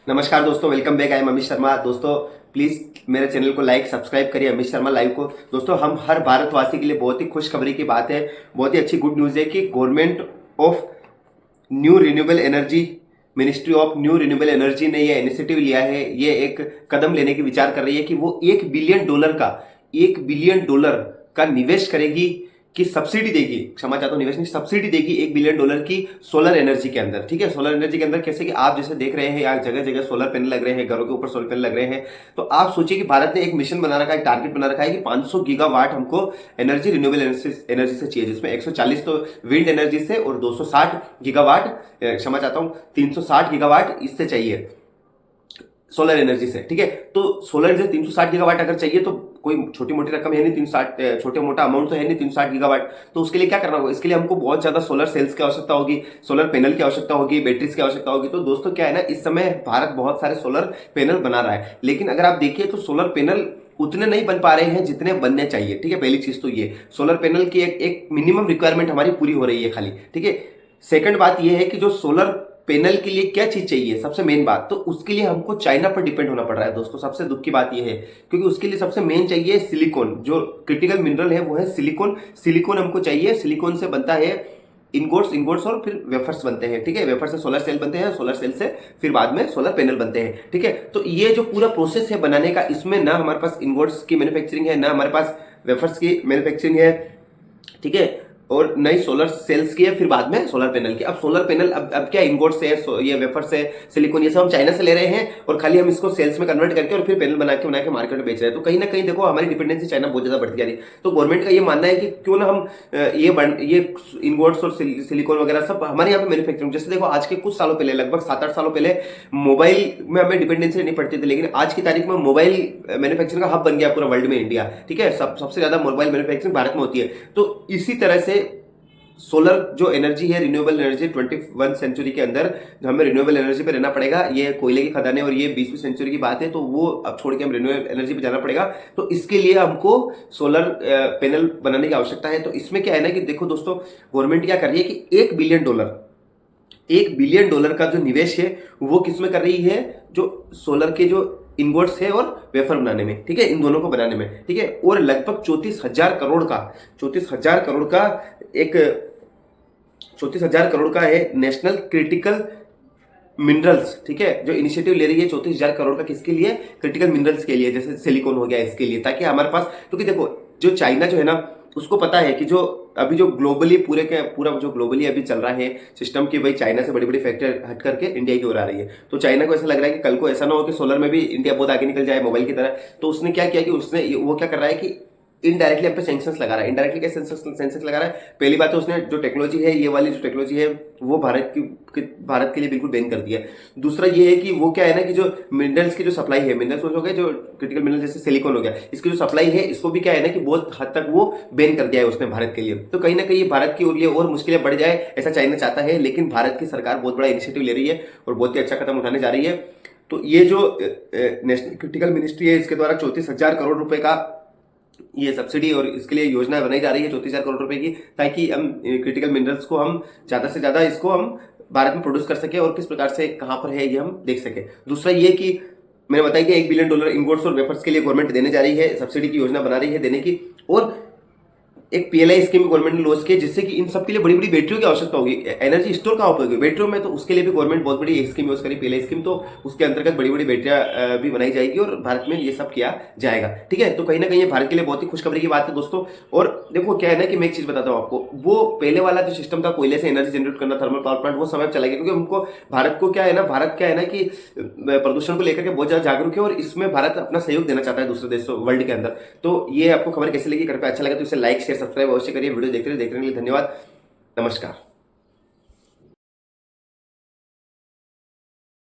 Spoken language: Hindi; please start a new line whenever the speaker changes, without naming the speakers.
नमस्कार दोस्तों, welcome back. I am Amit Sharma. दोस्तों प्लीज मेरे चैनल को लाइक सब्सक्राइब करिए, अमित शर्मा लाइव को। दोस्तों हम हर भारतवासी के लिए बहुत ही खुशखबरी की बात है, बहुत ही अच्छी गुड न्यूज़ है कि government of new renewable energy, ministry of new renewable energy ने यह इनिशिएटिव लिया है, ये एक कदम लेने की विचार कर रही है कि वो $1 बिलियन का निवेश करेगी, कि सब्सिडी देगी, क्षमा चाहता हूं, निवेश नहीं, सब्सिडी देगी $1 बिलियन की सोलर एनर्जी के अंदर। ठीक है, सोलर एनर्जी के अंदर कैसे कि आप जैसे देख रहे हैं यहाँ जगह जगह सोलर पैनल लग रहे हैं, घरों के ऊपर सोलर पैनल लग रहे हैं। तो आप सोचिए कि भारत ने एक मिशन बना रखा है, एक टारगेट बना रखा है कि 500 गीगावाट हमको एनर्जी रिन्यूएबल एनर्जी से चाहिए, जिसमें 140 तो विंड एनर्जी से और 260 गीगावाट, क्षमा चाहता हूं 360 गीगावाट इससे चाहिए, सोलर एनर्जी से। ठीक है, तो सोलर एनर्जी 360 गीगावाट अगर चाहिए तो कोई छोटी मोटी रकम है नहीं, 360 छोटे मोटा अमाउंट तो है नहीं 360 गीगावाट। तो उसके लिए क्या करना होगा, इसके लिए हमको बहुत ज्यादा सोलर सेल्स की आवश्यकता होगी, सोलर पैनल की आवश्यकता होगी, बैटरीज की आवश्यकता होगी। तो दोस्तों क्या है ना, इस समय भारत बहुत सारे सोलर पैनल बना रहा है, लेकिन अगर आप देखिए तो सोलर पैनल उतने नहीं बन पा रहे हैं जितने बनने चाहिए। ठीक है, पहली चीज तो ये सोलर पैनल की एक मिनिमम रिक्वायरमेंट हमारी पूरी हो रही है खाली। ठीक है, सेकंड बात यह है कि जो सोलर पैनल के लिए क्या चीज चाहिए, सबसे मेन बात, तो उसके लिए हमको चाइना पर डिपेंड होना पड़ रहा है दोस्तों। सबसे दुख की बात यह है, क्योंकि उसके लिए सबसे मेन चाहिए सिलिकॉन, जो क्रिटिकल मिनरल है वो है सिलिकॉन। सिलिकॉन हमको चाहिए, सिलिकॉन से बनता है इंगोट्स और फिर वेफर्स बनते हैं। ठीक है, वेफर से सोलर सेल बनते हैं, सोलर सेल से फिर बाद में सोलर पैनल बनते हैं। ठीक है, तो ये जो पूरा प्रोसेस है बनाने का, इसमें ना हमारे पास इंगोट्स की मैन्युफैक्चरिंग है, ना हमारे पास वेफर्स की मैन्युफैक्चरिंग है। ठीक है, और नई सोलर सेल्स की है, फिर बाद में सोलर पैनल की। अब सोलर पैनल अब क्या इंगोट से, ये वेफर से, सिलिकॉन, ये सब हम चाइना से ले रहे हैं और खाली हम इसको सेल्स में कन्वर्ट करके और फिर पैनल बना के मार्केट में बेच रहे हैं। तो कहीं ना कहीं देखो हमारी डिपेंडेंसी चाइना बहुत ज्यादा बढ़ती जा रही है। तो गवर्नमेंट का ये मानना है कि क्यों ना हम ये इंगोट्स और सिलिकॉन वगैरह सब हमारे यहाँ पे मैन्युफैक्चरिंग, जैसे देखो आज के कुछ सालों पहले, लगभग 7-8 सालों पहले मोबाइल में हमें डिपेंडेंसी नहीं पड़ती थी, लेकिन आज की तारीख में मोबाइल मैन्युफैक्चरिंग का हब बन गया पूरा वर्ल्ड में इंडिया। ठीक है, सबसे ज्यादा मोबाइल मैन्युफैक्चरिंग भारत में होती है। तो इसी तरह से सोलर जो एनर्जी है, रिन्यूएबल एनर्जी, 21वीं सेंचुरी के अंदर हमें रिन्यूएबल एनर्जी पे रहना पड़ेगा। ये कोयले की खदानें और ये 20वीं सेंचुरी की बात है, तो वो अब छोड़ के हम रिन्यूएबल एनर्जी पे जाना पड़ेगा। तो इसके लिए हमको सोलर पैनल बनाने की आवश्यकता है। तो इसमें क्या है ना कि देखो दोस्तों, गवर्नमेंट क्या कर रही है कि $1 बिलियन का जो निवेश है वो किसमें कर रही है, जो सोलर के जो इनगोट्स है और वेफर बनाने में। ठीक है, इन दोनों को बनाने में। ठीक है, और लगभग 34,000 करोड़ का है नेशनल क्रिटिकल मिनरल्स। ठीक है, जो इनिशिएटिव ले रही है 34,000 करोड़ का, किसके लिए, क्रिटिकल मिनरल्स के लिए, जैसे सिलिकॉन हो गया, इसके लिए, ताकि हमारे पास, क्योंकि देखो जो चाइना जो है ना, उसको पता है कि जो अभी जो ग्लोबली पूरा जो ग्लोबली अभी चल रहा है सिस्टम की, भाई चाइना से बड़ी बड़ी फैक्ट्री हट करके इंडिया की ओर आ रही है। तो चाइना को ऐसा लग रहा है कि कल को ऐसा ना हो कि सोलर में भी इंडिया बहुत आगे निकल जाए मोबाइल की तरह। तो उसने क्या किया कि उसने वो क्या कर रहा है कि इनडायरेक्टली हम पे सैंक्शंस लगा रहा है। इनडायरेक्टली क्या सैंक्शंस लगा रहा है, पहली बात तो उसने जो टेक्नोलॉजी है, ये वाली जो टेक्नोलॉजी है वो भारत के लिए बिल्कुल बैन कर दिया है। दूसरा ये है कि वो क्या है ना कि जो मिनरल्स की जो सप्लाई है, मिनरल्स हो गए जो क्रिटिकल मिनरल जैसे सिलिकॉन हो गया, इसकी जो सप्लाई है इसको भी क्या है ना कि बहुत हद तक वो बैन कर दिया है उसने भारत के लिए। तो कहीं ना कहीं भारत के लिए और मुश्किलें बढ़ जाए ऐसा चाइना चाहता है, लेकिन भारत की सरकार बहुत बड़ा इनिशिएटिव ले रही है और बहुत ही अच्छा कदम उठाने जा रही है। तो ये जो नेशनल क्रिटिकल मिनिस्ट्री है, इसके द्वारा 34,000 करोड़ रुपए का ये सब्सिडी और इसके लिए योजना बनाई जा रही है 34,000 करोड़ रुपए की, ताकि हम क्रिटिकल मिनरल्स को हम ज्यादा से ज्यादा इसको हम भारत में प्रोड्यूस कर सके और किस प्रकार से कहां पर है ये हम देख सके। दूसरा ये कि मैंने बताया कि $1 बिलियन इनगोट्स और वेफर्स के लिए गवर्नमेंट देने जा रही है, सब्सिडी की योजना बना रही है देने की। और एक PLI स्कीम गवर्नमेंट ने लॉन्च की, जिससे कि इन सब के लिए बड़ी बड़ी बैटरियों की आवश्यकता होगी। एनर्जी स्टोर कहाँ उपयोग होगी, बैटरियों में, तो उसके लिए भी गवर्नमेंट बहुत बड़ी एक स्कीम यूज करी, PLI स्कीम। तो उसके अंतर्गत बड़ी बड़ी बैटरियां भी बनाई जाएगी और भारत में ये सब किया जाएगा। ठीक है, तो कहीं ना कहीं ये भारत के लिए बहुत ही खुशखबरी की बात है दोस्तों। और देखो क्या है ना कि मैं एक चीज बताता हूँ आपको, वो पहले वाला जो सिस्टम था कोयले से एनर्जी जनरेट करना, थर्मल पावर प्लांट, वो समय चला गया, क्योंकि उनको भारत क्या है ना कि प्रदूषण को लेकर के बहुत ज्यादा जागरूक है और इसमें भारत अपना सहयोग देना चाहता है दूसरे देशों वर्ल्ड के अंदर। तो ये आपको खबर कैसे लगी, कृपया अच्छा लगा तो इसे लाइक शेयर सब्सक्राइब अवश्य करिए। वीडियो देखने के लिए धन्यवाद। नमस्कार।